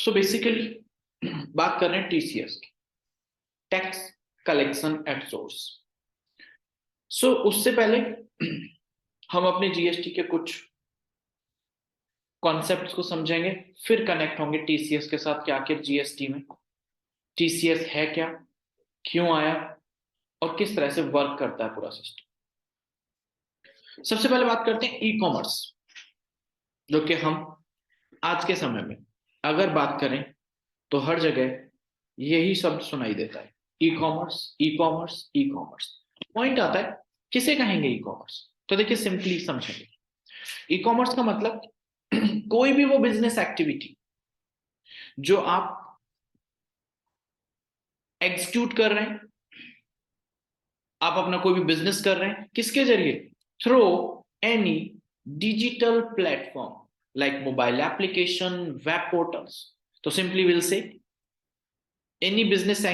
So basically बात कर रहे हैं टीसीएस की, टैक्स कलेक्शन एट सोर्स। सो उससे पहले हम अपने जीएसटी के कुछ कॉन्सेप्ट्स को समझेंगे, फिर कनेक्ट होंगे टीसीएस के साथ कि आखिर जीएसटी में टीसीएस है क्या, क्यों आया और किस तरह से वर्क करता है पूरा सिस्टम। सबसे पहले बात करते हैं ई कॉमर्स, जो कि हम आज के समय में अगर बात करें तो हर जगह यही शब्द सुनाई देता है, e commerce e commerce e commerce. Point आता है किसे कहेंगे ई कॉमर्स, तो देखिए सिंपली समझेंगे। ई कॉमर्स का मतलब कोई भी वो बिजनेस एक्टिविटी जो आप एग्जीक्यूट कर रहे हैं, आप अपना कोई भी बिजनेस कर रहे हैं, किसके जरिए? Through any digital platform like mobile application, web portals. तो simply will say any business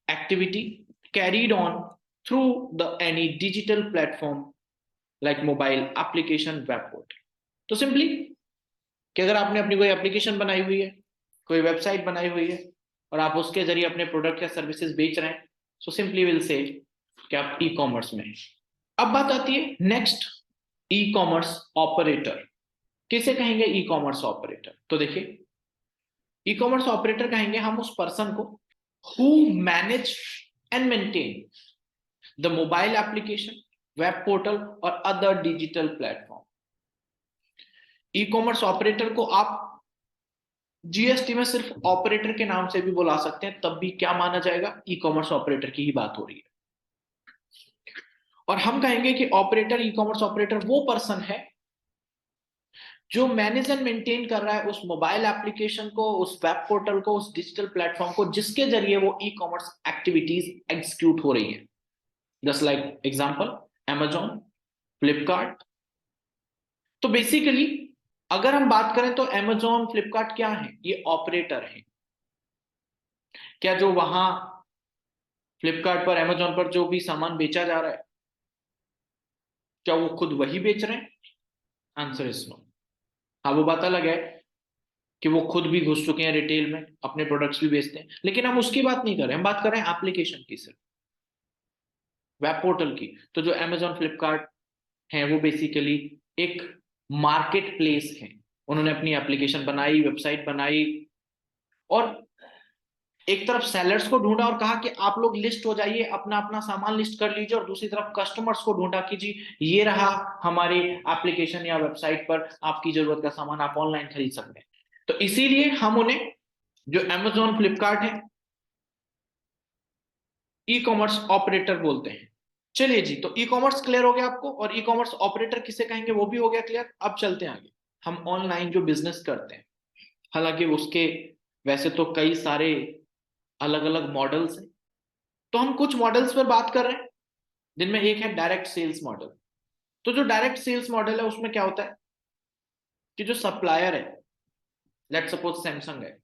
activity carried on through the any digital platform like mobile application, web portal। तो सिंपली कि अगर आपने अपनी कोई एप्लीकेशन बनाई हुई है, कोई वेबसाइट बनाई हुई है और आप उसके जरिए अपने प्रोडक्ट या सर्विसेज बेच रहे हैं, सो सिंपली विल से कि आप ई कॉमर्स में हैं। अब बात आती है नेक्स्ट, ई कॉमर्स ऑपरेटर। किसे कहेंगे ई कॉमर्स ऑपरेटर? तो देखिए ई कॉमर्स ऑपरेटर कहेंगे हम उस पर्सन को who manage and maintain the mobile application, web portal or other digital platform। E commerce operator को आप जीएसटी में सिर्फ ऑपरेटर के नाम से भी बुला सकते हैं, तब भी क्या माना जाएगा? ई कॉमर्स ऑपरेटर की ही बात हो रही है। और हम कहेंगे कि ऑपरेटर, ई कॉमर्स ऑपरेटर वो पर्सन है जो मैनेज एंड मेंटेन कर रहा है उस मोबाइल एप्लीकेशन को, उस वेब पोर्टल को, उस डिजिटल प्लेटफॉर्म को, जिसके जरिए वो ई कॉमर्स एक्टिविटीज एग्जीक्यूट हो रही है। Just like example Amazon, Flipkart. तो बेसिकली अगर हम बात करें तो Amazon, फ्लिपकार्ट क्या है? ये ऑपरेटर है। क्या जो वहां फ्लिपकार्ट पर, Amazon पर जो भी सामान बेचा जा रहा है, क्या वो खुद वही बेच रहे हैं? Answer is no. हाँ, वो बात अलग है कि वो खुद भी घुस चुके हैं रिटेल में, अपने प्रोडक्ट्स भी बेचते हैं, लेकिन हम उसकी बात नहीं कर रहे हैं, हम बात कर रहे हैं एप्लीकेशन की, सिर्फ वेब पोर्टल की। तो जो Amazon, फ्लिपकार्ट है वो बेसिकली एक मार्केट प्लेस है। उन्होंने अपनी एप्लीकेशन बनाई, वेबसाइट बनाई और एक तरफ सेलर्स को ढूंढा और कहा कि आप लोग लिस्ट हो जाइए, अपना अपना सामान लिस्ट कर लीजिए, और दूसरी तरफ कस्टमर्स को ढूंढा कि जी ये रहा हमारी एप्लीकेशन या वेबसाइट पर आपकी जरूरत का सामान, आप ऑनलाइन खरीद सकते हैं। तो इसीलिए हम उन्हें, जो Amazon, फ्लिपकार्ट है, ई कॉमर्स ऑपरेटर बोलते हैं। चलिए जी, तो ई कॉमर्स क्लियर हो गया आपको, और ई कॉमर्स ऑपरेटर किसे कहेंगे वो भी हो गया क्लियर। अब चलते हैं आगे। हम ऑनलाइन जो बिजनेस करते हैं, हालांकि उसके वैसे तो कई सारे अलग अलग मॉडल्स हैं, तो हम कुछ मॉडल्स पर बात कर रहे हैं, जिनमें एक है डायरेक्ट सेल्स मॉडल। तो जो डायरेक्ट सेल्स मॉडल है उसमें क्या होता है कि जो सप्लायर है, लेट सपोज सैमसंग है,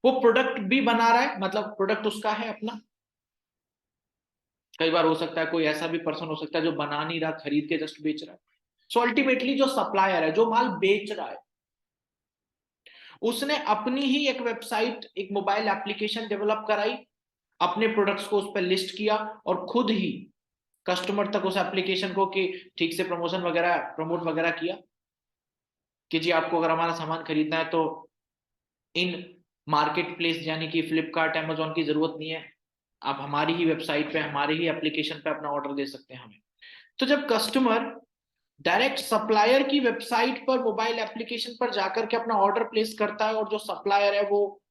वो प्रोडक्ट भी बना रहा है, मतलब प्रोडक्ट उसका है अपना। कई बार हो सकता है कोई ऐसा भी पर्सन हो सकता है जो बना नहीं रहा, खरीद के जस्ट बेच रहा है। सो अल्टीमेटली जो सप्लायर है, जो माल बेच रहा है, उसने अपनी ही एक वेबसाइट, एक मोबाइल एप्लीकेशन डेवलप कराई, अपने प्रोडक्ट्स को उस पर लिस्ट किया और खुद ही कस्टमर तक उस एप्लीकेशन को कि ठीक से प्रमोशन वगैरह, प्रमोट वगैरह किया कि जी आपको अगर हमारा सामान खरीदना है तो इन मार्केट प्लेस यानी कि फ्लिपकार्ट, Amazon की जरूरत नहीं है, आप हमारी ही वेबसाइट पे, हमारी ही एप्लीकेशन पे अपना ऑर्डर दे सकते हैं हमें। तो जब कस्टमर डायरेक्ट सप्लायर की वेबसाइट पर, मोबाइल एप्लीकेशन पर जाकर के अपना ऑर्डर प्लेस करता है, और जो सप्लायर है वो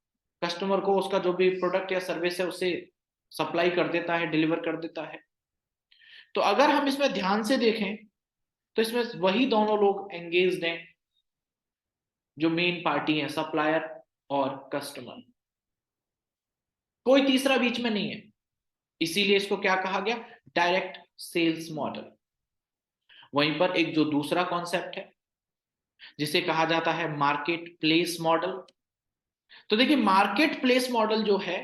कस्टमर को उसका जो भी प्रोडक्ट या सर्विस है उसे सप्लाई कर देता है, डिलीवर कर देता है। तो अगर हम इसमें ध्यान से देखें तो इसमें वही दोनों लोग एंगेज्ड हैं जो मेन पार्टी है, सप्लायर और कस्टमर। कोई तीसरा बीच में नहीं है, इसीलिए इसको क्या कहा गया? Direct sales model. वहीं पर एक जो दूसरा कॉन्सेप्ट है जिसे कहा जाता है मार्केट प्लेस मॉडल। तो देखिए मार्केट प्लेस मॉडल जो है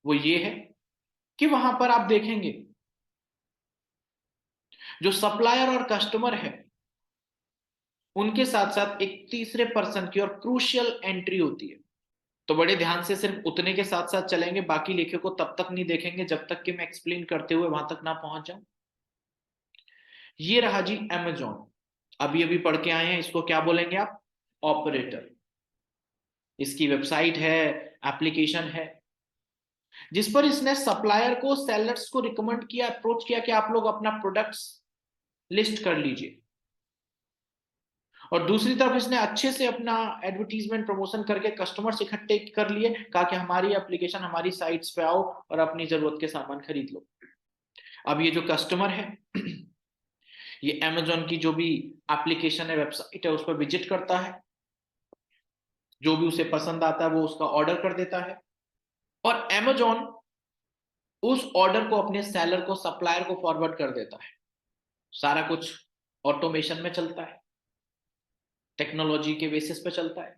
वो ये है कि वहां पर आप देखेंगे जो सप्लायर और कस्टमर है उनके साथ साथ एक तीसरे पर्सन की और क्रूशियल एंट्री होती है। तो बड़े ध्यान से सिर्फ उतने के साथ साथ चलेंगे, बाकी लिखे को तब तक नहीं देखेंगे जब तक कि मैं एक्सप्लेन करते हुए वहां तक ना पहुंच जाऊं। ये रहा जी अमेजॉन, अभी अभी पढ़ के आए हैं, इसको क्या बोलेंगे आप? ऑपरेटर। इसकी वेबसाइट है, एप्लीकेशन है, जिस पर इसने सप्लायर को, सेलर्स को रिकमेंड किया, अप्रोच किया कि आप लोग अपना प्रोडक्ट्स लिस्ट कर लीजिए। और दूसरी तरफ इसने अच्छे से अपना एडवर्टीजमेंट प्रमोशन करके कस्टमर्स इकट्ठे कर लिए, कहा कि हमारी एप्लीकेशन, हमारी साइट्स पे आओ और अपनी जरूरत के सामान खरीद लो। अब ये जो कस्टमर है ये अमेजोन की जो भी एप्लीकेशन है, वेबसाइट है, उस पर विजिट करता है, जो भी उसे पसंद आता है वो उसका ऑर्डर कर देता है, और अमेजोन उस ऑर्डर को अपने सेलर को, सप्लायर को फॉरवर्ड कर देता है। सारा कुछ ऑटोमेशन में चलता है, टेक्नोलॉजी के बेसिस पे चलता है।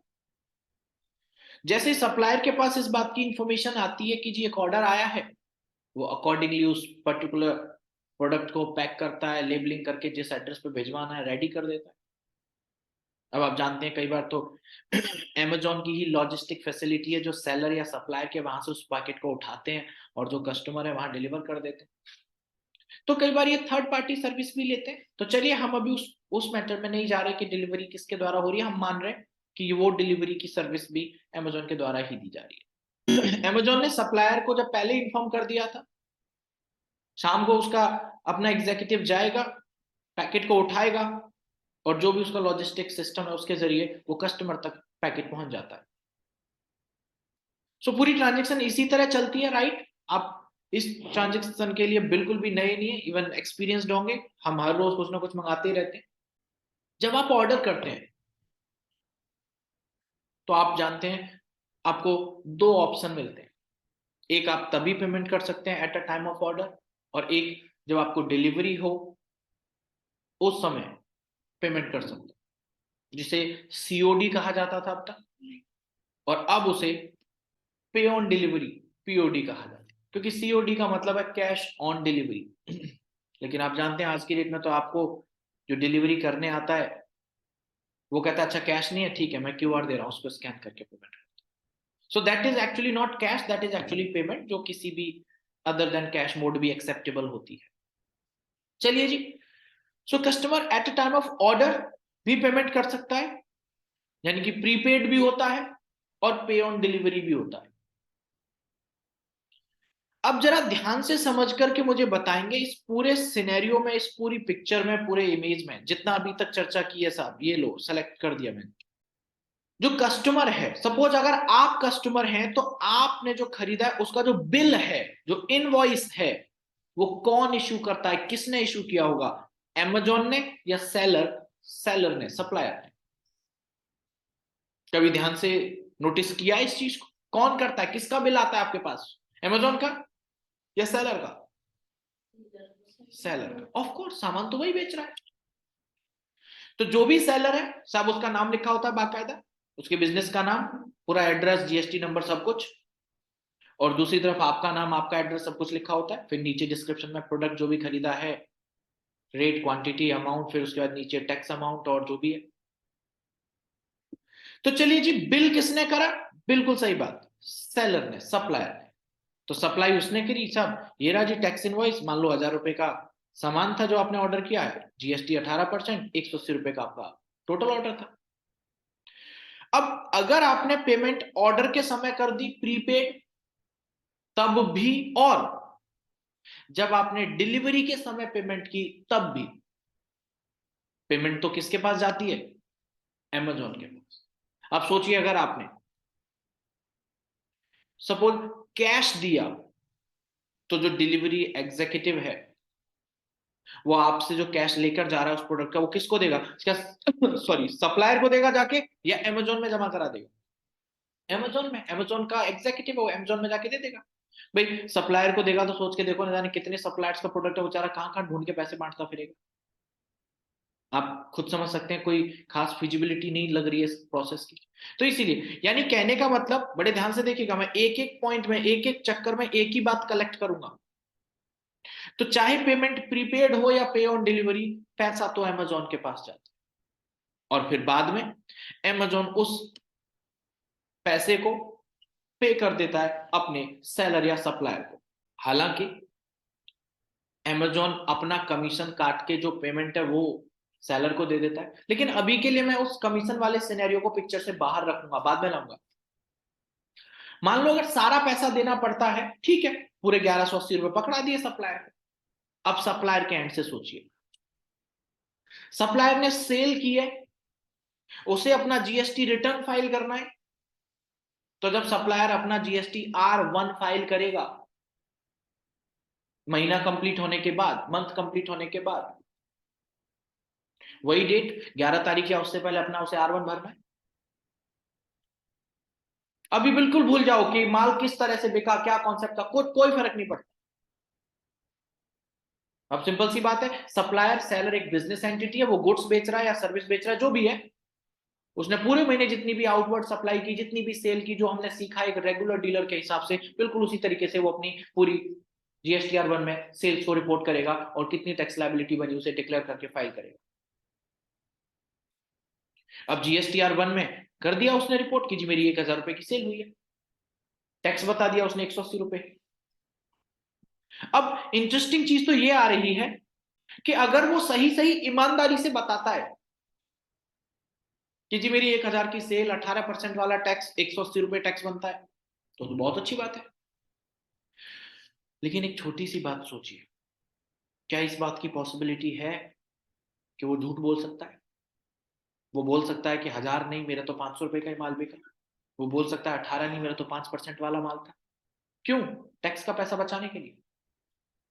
जैसे ही सप्लायर के पास इस बात की इंफॉर्मेशन आती है कि जी एक ऑर्डर आया है, वो अकॉर्डिंगली उस पर्टिकुलर प्रोडक्ट को पैक करता है, लेबलिंग करके जिस एड्रेस पे भिजवाना है रेडी कर देता है। अब आप जानते हैं कई बार तो अमेजोन की ही लॉजिस्टिक फैसिलिटी है, जो सेलर या सप्लायर के वहां से उस पैकेट को उठाते हैं और जो कस्टमर है वहां डिलीवर कर देते हैं। तो कई बार ये थर्ड पार्टी सर्विस भी लेते हैं। तो चलिए हम अभी उस मैटर में नहीं जा रहे कि डिलीवरी किसके द्वारा हो रही है, हम मान रहे हैं कि वो डिलीवरी की सर्विस भी अमेजोन के द्वारा ही दी जा रही है। अमेजोन ने सप्लायर को जब पहले इन्फॉर्म कर दिया था, शाम को उसका अपना एग्जीक्यूटिव जाएगा, पैकेट को उठाएगा, और जो भी उसका लॉजिस्टिक सिस्टम है उसके जरिए वो कस्टमर तक पैकेट पहुंच जाता है। सो पूरी ट्रांजेक्शन इसी तरह चलती है, राइट? आप इस ट्रांजेक्शन के लिए बिल्कुल भी नए नहीं है, इवन एक्सपीरियंसड होंगे, हम हर रोज कुछ ना कुछ मंगाते ही रहते हैं। जब आप ऑर्डर करते हैं तो आप जानते हैं आपको दो ऑप्शन मिलते हैं। एक, आप तभी पेमेंट कर सकते हैं eight a time of order, और एक जब आपको डिलीवरी हो उस समय पेमेंट कर सकते हैं, जिसे सीओडी कहा जाता था अब तक, और अब उसे पे ऑन डिलीवरी, पीओडी कहा जाता है, क्योंकि सीओडी का मतलब है कैश ऑन डिलीवरी। लेकिन आप जानते हैं आज की डेट में तो आपको जो डिलीवरी करने आता है वो कहता है अच्छा कैश नहीं है, ठीक है मैं क्यूआर दे रहा हूं, उसको स्कैन करके payment. So that is actually not cash, that is actually payment, जो किसी भी अदर देन कैश मोड भी एक्सेप्टेबल होती है। चलिए जी, so customer at a time of order भी पेमेंट कर सकता है, यानी कि प्रीपेड भी होता है और पे ऑन डिलीवरी भी होता है। अब जरा ध्यान से समझ करके मुझे बताएंगे इस पूरे सिनेरियो में, इस पूरी पिक्चर में, पूरे इमेज में, जितना अभी तक चर्चा की है साहब, ये लो सेलेक्ट कर दिया मैंने। जो कस्टमर है, सपोज अगर आप कस्टमर हैं तो आपने जो खरीदा है उसका जो बिल है, जो इनवॉइस है, वो कौन इशू करता है, किसने इशू किया होगा? अमेजोन ने या सेलर? सेलर ने, सप्लायर ने। कभी ध्यान से नोटिस किया इस चीज को? कौन करता है, किसका बिल आता है आपके पास, अमेजोन का या सेलर का? सेलर का। ऑफ कोर्स, सामान तो वही बेच रहा है। तो जो भी सेलर है साहब, उसका नाम लिखा होता है बाकायदा, उसके बिजनेस का नाम, पूरा एड्रेस, जीएसटी नंबर, सब कुछ। और दूसरी तरफ आपका नाम, आपका एड्रेस, सब कुछ लिखा होता है। फिर नीचे डिस्क्रिप्शन में प्रोडक्ट जो भी खरीदा है, रेट, क्वांटिटी, अमाउंट, फिर उसके बाद नीचे टैक्स अमाउंट और जो भी है। तो चलिए जी, बिल किसने करा? बिल्कुल सही बात, सेलर ने, सप्लायर ने। तो सप्लाई उसने करी साहब, ये रहा जी टैक्स इनवॉइस, मान लो 1000 रुपए का सामान था जो आपने ऑर्डर किया है, जीएसटी 18%, 180 रुपए का आपका टोटल ऑर्डर था। अब अगर आपने पेमेंट ऑर्डर के समय कर दी प्रीपेड, तब भी, और जब आपने डिलीवरी के समय पेमेंट की तब भी, पेमेंट तो किसके पास जाती है? अमेजोन के पास। अब सोचिए, अगर आपने सपोज कैश दिया, तो जो डिलीवरी एग्जीक्यूटिव है वो आपसे जो कैश लेकर जा रहा है उस प्रोडक्ट का, वो किसको देगा? क्या सॉरी, सप्लायर को देगा जाके, या अमेजोन में जमा करा देगा? अमेजोन में। अमेजोन का एग्जीक्यूटिव है, वो अमेजोन में जाके दे देगा। भाई सप्लायर को देगा तो सोच के देखो, ना जाने कितने सप्लायर्स का प्रोडक्ट है, बेचारा कहां कहां ढूंढ के पैसे बांटता फिरेगा। आप खुद समझ सकते हैं, कोई खास फिजिबिलिटी नहीं लग रही है इस प्रोसेस की। तो इसीलिए, यानी कहने का मतलब, बड़े ध्यान से देखिएगा, मैं एक एक पॉइंट में, एक एक चक्कर में एक ही बात कलेक्ट करूंगा। तो चाहे पेमेंट प्रीपेड हो या पे ऑन डिलीवरी, पैसा तो अमेजोन के पास जाता है। और फिर बाद में Amazon उस पैसे को पे कर देता है अपने सेलर या सप्लायर को। हालांकि Amazon अपना कमीशन काट के जो पेमेंट है वो सेलर को दे देता है, लेकिन अभी के लिए मैं उस कमीशन वाले सिनेरियो को पिक्चर से बाहर रखूंगा, बाद में लाऊंगा। मान लो अगर सारा पैसा देना पड़ता है, ठीक है, पूरे 1180 रुपए पकड़ा दिए सप्लायर को। अब सप्लायर के एंड से सोचिए, सप्लायर ने सेल की है, उसे अपना जीएसटी रिटर्न फाइल करना है। तो जब सप्लायर अपना जीएसटी R1 फाइल करेगा, महीना कंप्लीट होने के बाद, मंथ कंप्लीट होने के बाद, वही डेट 11 तारीख या उससे पहले अपना उसे R1 भरना है। अभी बिल्कुल भूल जाओ कि माल किस तरह से बिका, क्या कॉन्सेप्ट था, कोई फर्क नहीं पड़ता। अब सिंपल सी बात है, सप्लायर सेलर एक बिजनेस एंटिटी है, वो गुड्स बेच रहा है या सर्विस बेच रहा है, जो भी है, उसने पूरे महीने जितनी भी आउटवर्ड सप्लाई की, जितनी भी सेल की, जो हमने सीखा एक रेगुलर डीलर के हिसाब से, बिल्कुल उसी तरीके से वो अपनी पूरी GSTR1 में सेल्स को रिपोर्ट करेगा और कितनी टैक्स लायबिलिटी बनी उसे डिक्लेयर करके फाइल करेगा। अब GSTR1 में कर दिया उसने रिपोर्ट कि जी मेरी 1000 रुपए की सेल हुई है, टैक्स बता दिया उसने 180 रुपए। अब इंटरेस्टिंग चीज तो ये आ रही है कि अगर वो सही सही ईमानदारी से बताता है कि जी मेरी 1000 की सेल, 18% वाला टैक्स, 180 रुपए टैक्स बनता है, तो बहुत अच्छी बात है। लेकिन एक छोटी सी बात सोचिए, क्या इस बात की पॉसिबिलिटी है कि वो झूठ बोल सकता है? वो बोल सकता है कि 1000 नहीं, मेरा तो 500 रुपए का ही माल बिका। वो बोल सकता है 18 नहीं, मेरा तो 5% वाला माल था। क्यों? टैक्स का पैसा बचाने के लिए।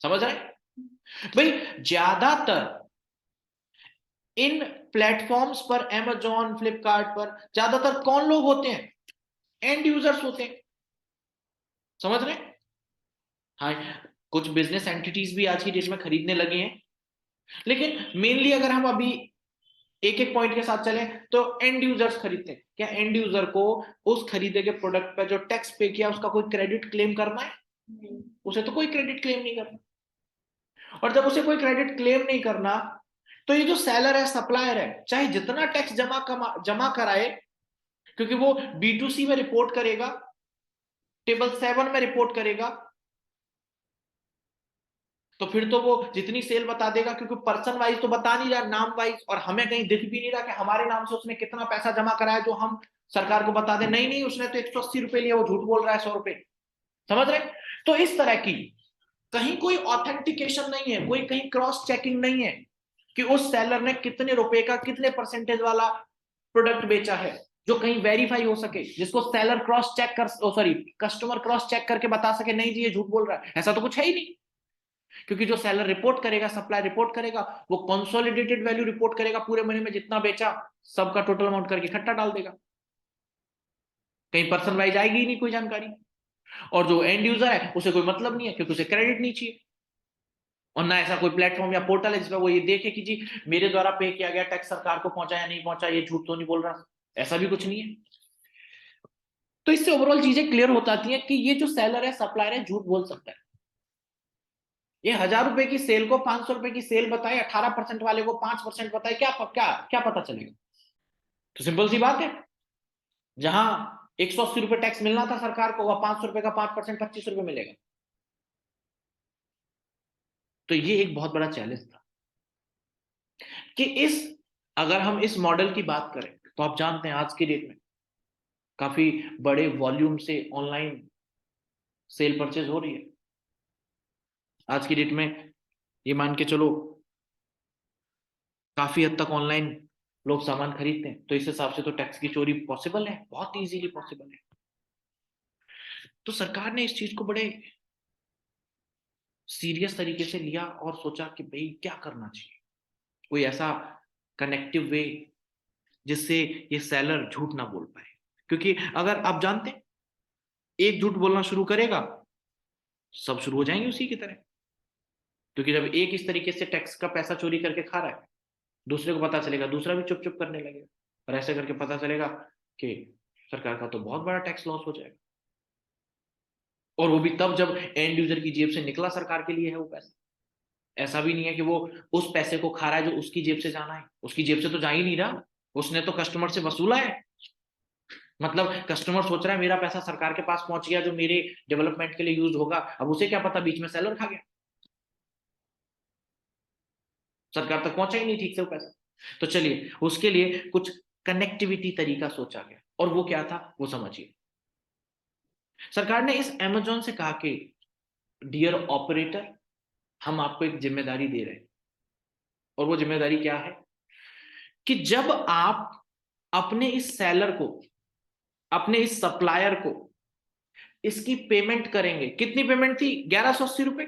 समझ रहे भाई? ज्यादातर इन प्लेटफॉर्म्स पर, Amazon, फ्लिपकार्ट पर ज्यादातर कौन लोग होते हैं? एंड यूजर्स होते हैं। समझ रहे? हाँ, कुछ बिजनेस एंटिटीज भी आज की डेट में खरीदने लगे हैं, लेकिन मेनली अगर हम अभी एक एक पॉइंट के साथ चलें तो एंड यूजर्स खरीदते हैं। क्या एंड यूजर को उस खरीदे गए प्रोडक्ट पर जो टैक्स पे किया उसका कोई क्रेडिट क्लेम करना है? उसे तो कोई क्रेडिट क्लेम नहीं करना। और जब उसे कोई क्रेडिट क्लेम नहीं करना, तो ये जो सेलर है, सप्लायर है, चाहे जितना टैक्स जमा कराए, क्योंकि वो B2C में रिपोर्ट करेगा, टेबल 7 में रिपोर्ट करेगा, तो फिर तो वो जितनी सेल बता देगा, क्योंकि पर्सन वाइज तो बता नहीं रहा, नाम वाइज, और हमें कहीं दिख भी नहीं रहा कि हमारे नाम से उसने कितना पैसा जमा कराया जो हम सरकार को बता दें। नहीं नहीं, उसने तो 180 रुपए लिया, वो झूठ बोल रहा है 100 रुपए। समझ रहे? तो इस तरह की कहीं कोई ऑथेंटिकेशन नहीं है, कोई कहीं क्रॉस चेकिंग नहीं है कि उस सेलर ने कितने रुपए का, कितने परसेंटेज वाला प्रोडक्ट बेचा है, जो कहीं वेरीफाई हो सके, जिसको सेलर क्रॉस चेक कर, सॉरी, कस्टमर क्रॉस चेक करके बता सके नहीं जी ये झूठ बोल रहा है। ऐसा तो कुछ है ही नहीं, क्योंकि जो सेलर रिपोर्ट करेगा, सप्लाई रिपोर्ट करेगा, वो कंसोलिडेटेड वैल्यू रिपोर्ट करेगा, पूरे महीने में जितना बेचा सबका टोटल अमाउंट करके इकट्ठा डाल देगा, कहीं पर्सन वाइज आएगी ही नहीं कोई जानकारी। और जो एंड यूजर है उसे कोई मतलब नहीं है, क्योंकि उसे क्रेडिट नहीं चाहिए, और ना ऐसा कोई प्लेटफॉर्म या पोर्टल है जिसमें वो ये देखे कि जी मेरे द्वारा पे किया गया टैक्स सरकार को पहुंचा या नहीं पहुंचा, ये झूठ तो नहीं बोल रहा। ऐसा भी कुछ नहीं है। तो इससे ओवरऑल चीजें क्लियर हो जाती है कि ये जो सेलर है, सप्लायर है, झूठ बोल सकता है। ये 1000 रुपए की सेल को 500 रुपए की सेल बताए, 18% वाले को 5% बताए, क्या क्या क्या पता चलेगा? तो सिंपल सी बात है, जहां 180 रुपए टैक्स मिलना था सरकार को, वह 500 रुपए का 5% 25 रुपए मिलेगा। तो ये एक बहुत बड़ा चैलेंज था कि अगर हम इस मॉडल की बात करें, तो आप जानते हैं आज की डेट में काफी बड़े वॉल्यूम से ऑनलाइन सेल परचेज हो रही है। आज की डेट में ये मान के चलो काफी हद तक ऑनलाइन लोग सामान खरीदते हैं, तो इस हिसाब से तो टैक्स की चोरी पॉसिबल है, बहुत इजीली पॉसिबल है। तो सरकार ने इस चीज को बड़े सीरियस तरीके से लिया और सोचा कि भाई क्या करना चाहिए, कोई ऐसा कनेक्टिव वे जिससे ये सेलर झूठ ना बोल पाए। क्योंकि अगर आप जानते हैं, एक झूठ बोलना शुरू करेगा, सब शुरू हो जाएंगे उसी की तरह। क्योंकि जब एक इस तरीके से टैक्स का पैसा चोरी करके खा रहा है, दूसरे को पता चलेगा, दूसरा भी चुप चुप करने लगेगा, और ऐसे करके पता चलेगा कि सरकार का तो बहुत बड़ा टैक्स लॉस हो जाएगा। और वो भी तब जब एंड यूजर की जेब से निकला सरकार के लिए है वो पैसा। ऐसा भी नहीं है कि वो उस पैसे को खा रहा है जो उसकी जेब से जाना है, उसकी जेब से तो जा ही नहीं रहा, उसने तो कस्टमर से वसूला है। मतलब कस्टमर सोच रहा है मेरा पैसा सरकार के पास पहुंच गया जो मेरे डेवलपमेंट के लिए यूज होगा, अब उसे क्या पता बीच में सेलर खा गया, सरकार तक पहुंचा ही नहीं ठीक से वो पैसा। तो चलिए उसके लिए कुछ कनेक्टिविटी तरीका सोचा गया, और वो क्या था वो समझिए। सरकार ने इस अमेजोन से कहा कि डियर ऑपरेटर, हम आपको एक जिम्मेदारी दे रहे हैं, और वो जिम्मेदारी क्या है कि जब आप अपने इस सेलर को, अपने इस सप्लायर को इसकी पेमेंट करेंगे, कितनी पेमेंट थी, 1180 रुपए,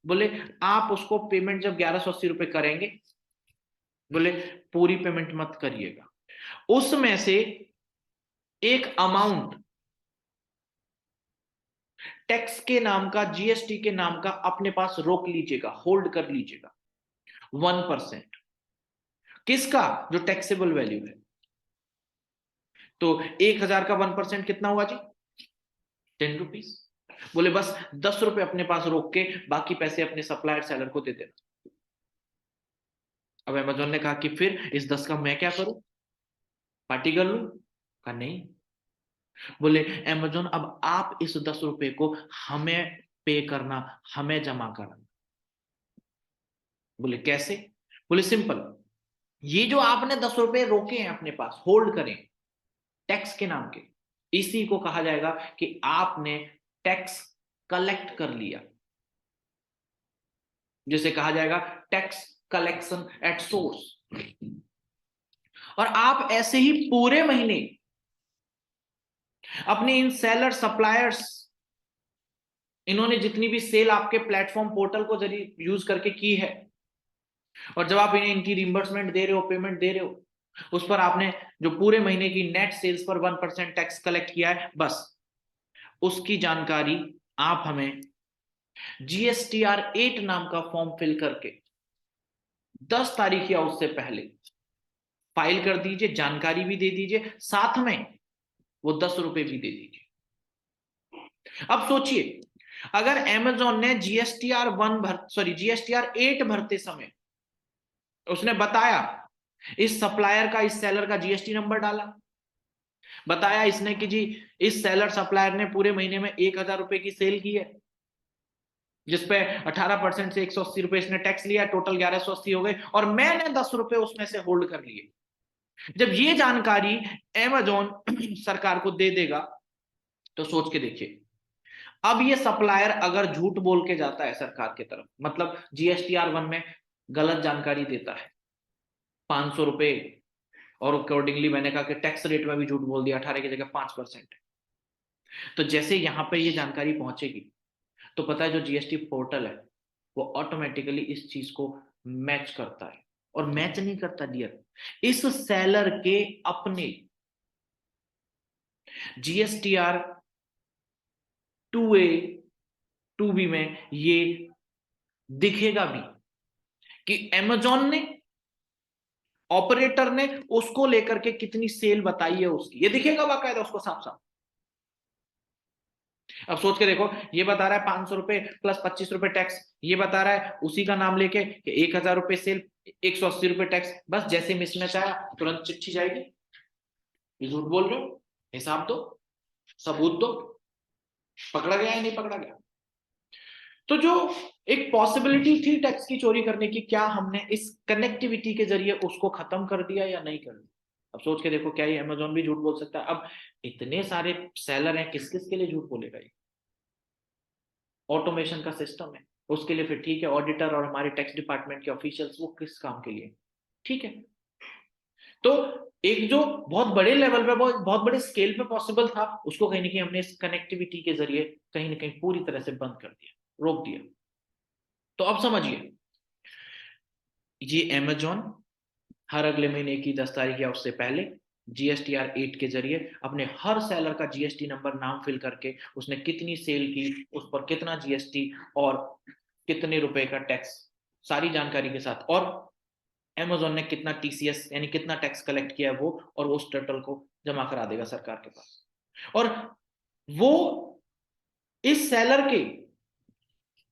बोले आप उसको पेमेंट जब 1180 रुपए करेंगे, बोले पूरी पेमेंट मत करिएगा, उसमें से एक अमाउंट टैक्स के नाम का, जीएसटी के नाम का अपने पास रोक लीजिएगा, होल्ड कर लीजिएगा, 1%। किसका, जो टैक्सेबल वैल्यू है। तो 1000 का 1% कितना हुआ जी, 10 रुपीज। बोले बस 10 रुपए अपने पास रोक के बाकी पैसे अपने सप्लायर सेलर को दे देना। अब अमेजोन ने कहा कि फिर इस 10 का मैं क्या करूं, पार्टी कर लूं, कहा नहीं। बोले अमेजोन अब आप इस 10 रुपए को हमें पे करना, हमें जमा करना। बोले कैसे, बोले सिंपल, ये जो आपने 10 रुपए रोके हैं अपने पास, होल्ड करें टैक्स के नाम के, इसी को कहा जाएगा कि आपने टैक्स कलेक्ट कर लिया, जिसे कहा जाएगा टैक्स कलेक्शन एट सोर्स। और आप ऐसे ही पूरे महीने अपने इन सेलर सप्लायर्स, इन्होंने जितनी भी सेल आपके प्लेटफॉर्म पोर्टल को जरिए यूज करके की है, और जब आप इन्हें इनकी रिइंबर्समेंट दे रहे हो, पेमेंट दे रहे हो, उस पर आपने जो पूरे महीने की नेट सेल्स पर 1% टैक्स कलेक्ट किया है, बस उसकी जानकारी आप हमें GSTR 8 नाम का फॉर्म फिल करके 10 तारीख या उससे पहले फाइल कर दीजिए, जानकारी भी दे दीजिए, साथ में वो 10 रुपए भी दे दीजिए। अब सोचिए, अगर अमेजोन ने GSTR 8 भरते समय उसने बताया, इस सप्लायर का, इस सेलर का जीएसटी नंबर डाला, बताया इसने कि जी इस सेलर सप्लायर ने पूरे महीने में 1000 रुपए की सेल की है, जिसपे 18% से 180 रुपए इसने टैक्स लिया, टोटल 1180 हो गए, और मैंने 10 रुपए उसमें से होल्ड कर लिए। जब ये जानकारी अमेजोन सरकार को दे देगा, तो सोच के देखिए, अब ये सप्लायर अगर झूठ बोल के जाता है सरकार की तरफ, मतलब GSTR 1 में गलत जानकारी देता है, 500 रुपए, और अकॉर्डिंगली मैंने कहा कि टैक्स रेट में भी झूठ बोल दिया, 18 की जगह 5%, तो जैसे यहां पे ये जानकारी पहुंचेगी, तो पता है जो जीएसटी पोर्टल है वो ऑटोमेटिकली इस चीज को मैच करता है, और मैच नहीं करता डियर, इस सेलर के अपने GSTR 2A 2B में ये दिखेगा भी कि अमेजोन ने, ऑपरेटर ने उसको लेकर के कितनी सेल बताई है उसकी, ये दिखेगा बाकायदा उसको साफ साफ। अब सोच के देखो, ये बता रहा है 500 रुपए प्लस 25 रुपए टैक्स, ये बता रहा है उसी का नाम लेके कि 1000 रुपए सेल, 180 रुपए टैक्स, बस जैसे मिसमैच आया तुरंत चिट्ठी जाएगी, ये झूठ बोल रहे हो, हिसाब दो, सबूत दो, पकड़ा गया है नहीं पकड़ा गया। तो जो एक पॉसिबिलिटी थी टैक्स की चोरी करने की, क्या हमने इस कनेक्टिविटी के जरिए उसको खत्म कर दिया या नहीं कर दिया। अब सोच के देखो, क्या ये अमेजोन भी झूठ बोल सकता है। अब इतने सारे सेलर हैं, किस किस के लिए झूठ बोलेगा ये, ऑटोमेशन का सिस्टम है उसके लिए, फिर ठीक है, ऑडिटर और हमारे टैक्स डिपार्टमेंट के ऑफिशियल्स वो किस काम के लिए, ठीक है। तो एक जो बहुत बड़े लेवल पे, बहुत बहुत बड़े स्केल पे पॉसिबल था, उसको कहीं ना कहीं हमने इस कनेक्टिविटी के जरिए कहीं ना कहीं पूरी तरह से बंद कर दिया, रोक दिया। तो अब समझिए, ये अमेजोन हर अगले महीने की 10 तारीख या उससे पहले GSTR 8 के जरिए अपने हर सेलर का जीएसटी नंबर, नाम फिल करके उसने कितनी सेल की, उस पर कितना जीएसटी और कितने रुपए का टैक्स, सारी जानकारी के साथ, और अमेजोन ने कितना टीसीएस यानी कितना टैक्स कलेक्ट किया है वो, और उस टोटल को जमा करा देगा सरकार के पास। और वो इस सेलर के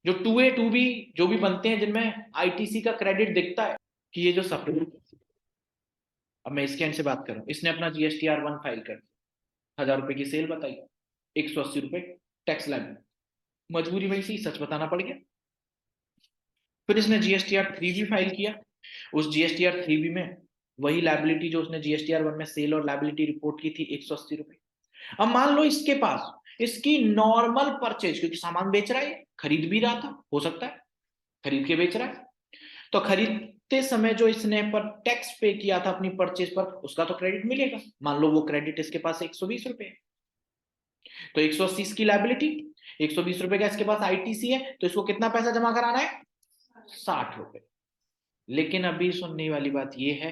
जो 2A 2B जो भी बनते हैं, जिनमें आईटीसी का क्रेडिट दिखता है कि ये जो सप्लाई, अब मैं इसके एंड से बात कर रहा हूँ, इसने अपना GSTR 1 फाइल कर दिया, 1000 रुपए की सेल बताई, 180 रुपए टैक्स लाइबिलिटी, मजबूरी में इसी सच बताना पड़ गया। फिर इसने GSTR 3 भी फाइल किया, उस GSTR 3 भी में वही लाइबिलिटी जो उसने GSTR 1 में सेल और लाइबिलिटी रिपोर्ट की थी, 180 रुपए। अब मान लो इसके पास इसकी नॉर्मल परचेज, क्योंकि सामान बेच रहा है, खरीद भी रहा था, हो सकता है खरीद के बेच रहा है, तो खरीदते समय जो इसने पर टैक्स पे किया था अपनी परचेज पर, उसका तो क्रेडिट मिलेगा। मान लो वो क्रेडिट इसके पास 120 रुपए है, तो 180 इसकी लाइबिलिटी, 120 रुपए का इसके पास ITC है, तो इसको कितना पैसा जमा कराना है? 60 रुपए। लेकिन अभी सुनने वाली बात यह है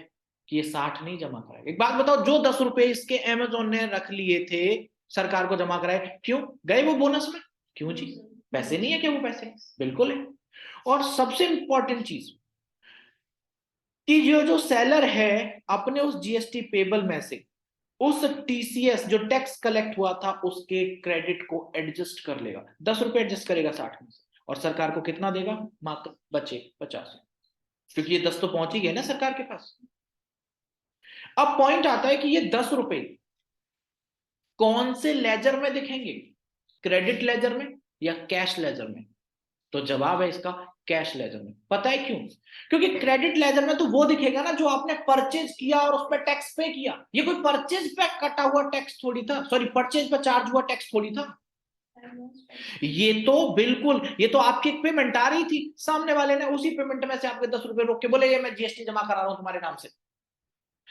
कि ये 60 नहीं जमा कराएगा। एक बात बताओ, जो 10 रुपए इसके अमेजोन ने रख लिए थे सरकार को जमा कराए, क्यों गए वो बोनस में? क्यों जी? पैसे नहीं है क्या? वो पैसे बिल्कुल है। और सबसे इंपॉर्टेंट चीज कि जो सेलर है अपने उस GST पेबल में से उस TCS जो टैक्स कलेक्ट हुआ था उसके क्रेडिट को एडजस्ट कर लेगा, 10 रुपए एडजस्ट करेगा 60 में से, और सरकार को कितना देगा? मात्र बचे 50, क्योंकि ये 10 तो पहुंच ही गए ना सरकार के पास। अब पॉइंट आता है कि ये 10 रुपए कौन से लेजर में दिखेंगे, क्रेडिट लेजर में या कैश लेजर में? तो जवाब है इसका कैश लेजर में। पता है क्यों? क्योंकि क्रेडिट लेजर में तो वो दिखेगा ना जो आपने परचेज किया और उस पर टैक्स पे किया। ये कोई परचेज पे कटा हुआ टैक्स थोड़ी था, सॉरी परचेज पे चार्ज हुआ टैक्स थोड़ी था। ये तो बिल्कुल, ये तो आपकी एक पेमेंट आ रही थी, सामने वाले ने उसी पेमेंट में से आपके 10 रुपए रोक के बोले ये मैं GST जमा करा रहा हूं तुम्हारे नाम से।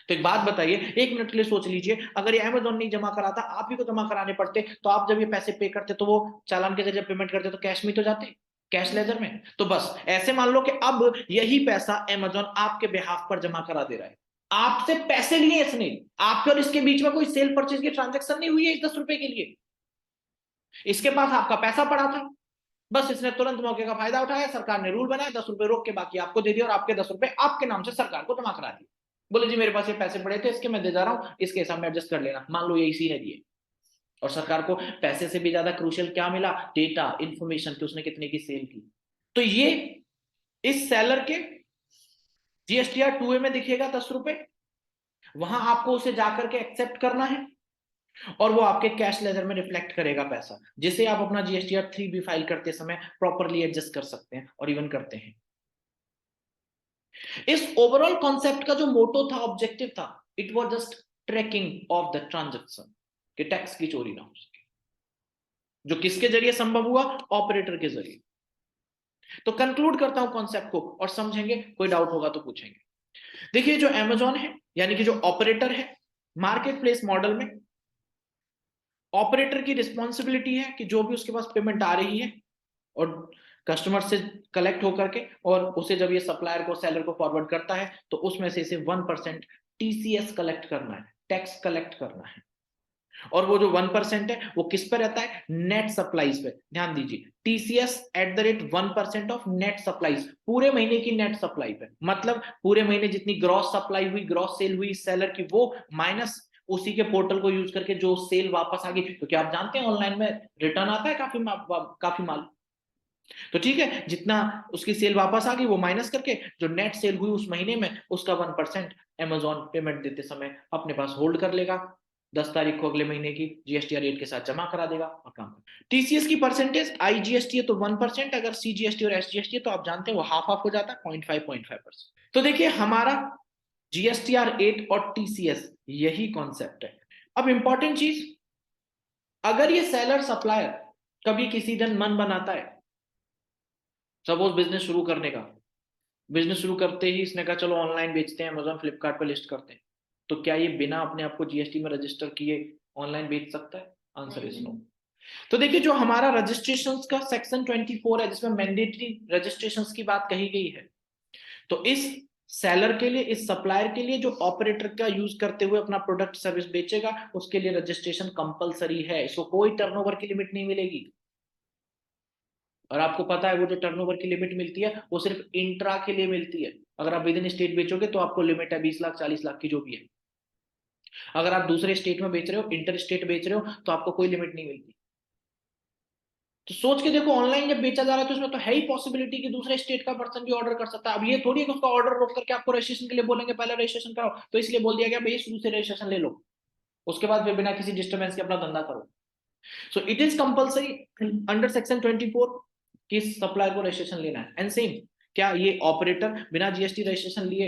तो एक बात बताइए, एक मिनट के लिए सोच लीजिए, अगर ये अमेजोन नहीं जमा कराता, आप ही को जमा कराने पड़ते, तो आप जब ये पैसे पे करते तो वो चालान के जरिए पेमेंट करते तो कैश में तो जाते, कैश लेजर में। तो बस ऐसे मान लो कि अब यही पैसा अमेजोन आपके बिहाफ पर जमा करा दे रहा है, आपसे पैसे लिए इसने, आपके और इसके बीच में कोई सेल परचेज की ट्रांजेक्शन नहीं हुई है इस 10 रुपए के लिए। इसके पास आपका पैसा पड़ा था, बस इसने तुरंत मौके का फायदा उठाया, सरकार ने रूल बनाया, 10 रुपए रोक के बाकी आपको दे दिया, और आपके 10 रुपए आपके नाम से सरकार को जमा करा दिए। बोले जी मेरे पास ये पैसे पड़े थे, इसके मैं दे जा रहा हूं, इसके हिसाब में एडजस्ट कर लेना। मान लो ये इसी ने दिए, और सरकार को पैसे से भी ज्यादा क्रूशियल क्या मिला? डेटा, इंफॉर्मेशन कि उसने कितने की सेल की। तो ये इस सेलर के GSTR 2A में दिखेगा 10 रुपए, वहां आपको उसे जाकर के एक्सेप्ट करना है, और वो आपके कैश लेजर में रिफ्लेक्ट करेगा पैसा, जिसे आप अपना GSTR 3 भी फाइल करते समय प्रॉपरली एडजस्ट कर सकते हैं, और इवन करते हैं। इस ओवरऑल कॉन्सेप्ट का जो मोटो था, ऑब्जेक्टिव था, it was just tracking of the transaction, कि टैक्स की चोरी ना हो सके, जो किसके जरिए संभव हुआ? ऑपरेटर के जरिए। तो कंक्लूड करता हूं कॉन्सेप्ट को, और समझेंगे, कोई डाउट होगा तो पूछेंगे। देखिए जो अमेजॉन है, यानी कि जो ऑपरेटर है, मार्केट प्लेस मॉडल में ऑपरेटर की रिस्पॉन्सिबिलिटी है कि जो भी उसके पास पेमेंट आ रही है और कस्टमर से कलेक्ट होकर के, और उसे जब ये सप्लायर को, सेलर को फॉरवर्ड करता है, तो उसमें से इसे 1% TCS कलेक्ट करना है, टैक्स कलेक्ट करना है। और वो जो 1% है वो किस पे रहता है? नेट सप्लाईज पे। ध्यान दीजिए, TCS @1% ऑफ नेट सप्लाईज, पूरे महीने की नेट सप्लाई पे, मतलब पूरे महीने जितनी ग्रॉस सप्लाई हुई, ग्रॉस सेल हुई सेलर की, वो माइनस उसी के पोर्टल को यूज करके जो सेल वापस आ गई, क्योंकि आप जानते हैं ऑनलाइन में रिटर्न आता है काफी माल। तो ठीक है, जितना उसकी सेल वापस आ गई वो माइनस करके जो नेट सेल हुई उस महीने में, उसका 1% अमेजॉन पेमेंट देते समय अपने पास होल्ड कर लेगा, 10 तारीख को अगले महीने की GSTR 8 के साथ जमा करा देगा और काम। TCS की परसेंटेज, IGST है तो 1%, अगर CGST और SGST है तो आप जानते हैं वो हाफ हाफ हो जाता है, 0.5%। तो देखिए हमारा GSTR 8 और TCS यही कॉन्सेप्ट है। अब इंपॉर्टेंट चीज, अगर ये सेलर सप्लायर कभी किसी दिन मन बनाता है, सपोज बिजनेस शुरू करने का, बिजनेस शुरू करते ही इसने कहा चलो ऑनलाइन बेचते हैं, अमेजॉन फ्लिपकार्ट पे लिस्ट करते हैं, तो क्या ये बिना अपने आप को GST में रजिस्टर किए ऑनलाइन बेच सकता है? Answer is no. तो देखिए जो हमारा रजिस्ट्रेशन का सेक्शन 24 है, जिसमें मैंडेटरी रजिस्ट्रेशन की बात कही गई है, तो इस सेलर के लिए, इस सप्लायर के लिए जो ऑपरेटर का यूज करते हुए अपना प्रोडक्ट सर्विस बेचेगा, उसके लिए रजिस्ट्रेशन कंपलसरी है, इसको कोई टर्नओवर की लिमिट नहीं मिलेगी। और आपको पता है वो जो टर्नओवर की लिमिट मिलती है वो सिर्फ इंट्रा के लिए मिलती है, अगर आप विद इन स्टेट बेचोगे तो आपको लिमिट है 20 लाख 40 लाख की जो भी है। अगर आप दूसरे स्टेट में बेच रहे हो, इंटर स्टेट बेच रहे हो, तो आपको कोई लिमिट नहीं मिलती। तो सोच के देखो, ऑनलाइन जब बेचा जा रहा है तो उसमें तो है ही पॉसिबिलिटी कि दूसरे स्टेट का पर्सन भी ऑर्डर कर सकता है। अब ये थोड़ी है कि उसका ऑर्डर रोक करके आपको रजिस्ट्रेशन के लिए बोलेंगे पहले रजिस्ट्रेशन कराओ, तो इसलिए बोल दिया गया भाई शुरू से रजिस्ट्रेशन ले लो, उसके बाद फिर बिना किसी डिस्टर्बेंस के अपना धंधा करो। So it is compulsory under section 24 कि सप्लायर को रजिस्ट्रेशन लेना है। एंड सेम, क्या ये ऑपरेटर बिना जीएसटी रजिस्ट्रेशन लिए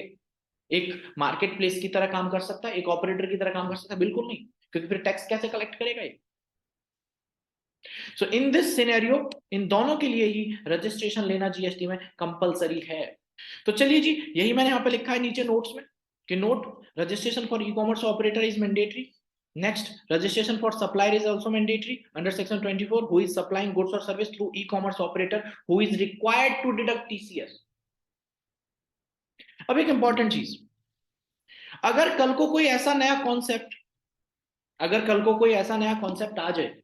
एक मार्केट प्लेस की तरह काम कर सकता है, एक ऑपरेटर की तरह काम कर सकता है? बिल्कुल नहीं, क्योंकि फिर टैक्स कैसे कलेक्ट करेगा ये? सो इन दिस सिनेरियो इन दोनों के लिए ही रजिस्ट्रेशन लेना जीएसटी में कंपलसरी है। तो चलिए जी, यही मैंने यहां पे लिखा है नीचे नोट्स में कि note, registration for e commerce operator is mandatory. Next, registration for supplier is also mandatory under section 24, who is supplying goods or service through e-commerce operator who is required to deduct TCS. अब एक important चीज, अगर कल को कोई ऐसा नया concept आ जाए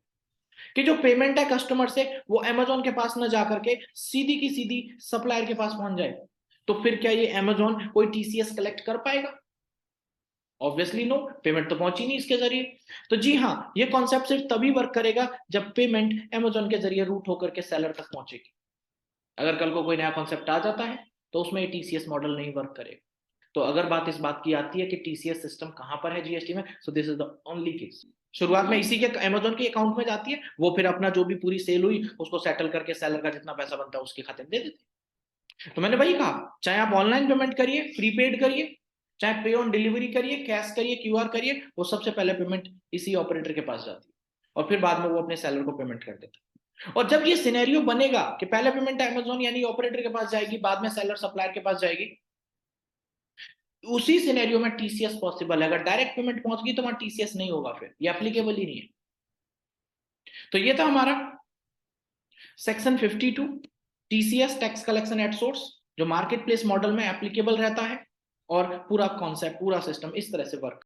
कि जो पेमेंट है कस्टमर से वो अमेजोन के पास न जाकर के सीधी की सीधी सप्लायर के पास पहुंच जाए, तो फिर क्या ये अमेजोन कोई टीसीएस कलेक्ट कर पाएगा? ऑब्वियसली नो, पेमेंट तो पहुंची नहीं इसके जरिए। तो जी हाँ, ये कॉन्सेप्ट सिर्फ तभी वर्क करेगा जब पेमेंट अमेजोन के जरिए रूट होकर के सेलर तक पहुंचेगी। अगर कल को कोई नया कॉन्सेप्ट आ जाता है तो उसमें टीसीएस मॉडल नहीं वर्क करेगा। तो अगर बात इस बात की आती है कि टीसीएस सिस्टम कहां पर है जीएसटी में, so this is the only case. शुरुआत में इसी के अमेजोन के अकाउंट में जाती है, वो फिर अपना जो भी पूरी सेल हुई उसको सेटल करके सेलर का जितना पैसा बनता है उसके खाते में दे देते। तो मैंने वही कहा, चाहे आप ऑनलाइन पेमेंट करिए, प्रीपेड करिए, चाहे पे ऑन डिलीवरी करिए, कैश करिए, क्यूआर करिए, वो सबसे पहले पेमेंट इसी ऑपरेटर के पास जाती है और फिर बाद में वो अपने सेलर को पेमेंट कर देता है। और जब ये सिनेरियो बनेगा कि पहले पेमेंट अमेजोन यानी ऑपरेटर के पास जाएगी, बाद में सेलर सप्लायर के पास जाएगी, उसी सिनेरियो में टीसीएस पॉसिबल है। अगर डायरेक्ट पेमेंट पहुंच गई तो वहां टीसीएस नहीं होगा, फिर ये एप्लीकेबल ही नहीं है। तो ये था हमारा section 52 TCS tax collection at source, जो मार्केट प्लेस मॉडल में एप्लीकेबल रहता है और पूरा कॉन्सेप्ट पूरा सिस्टम इस तरह से वर्क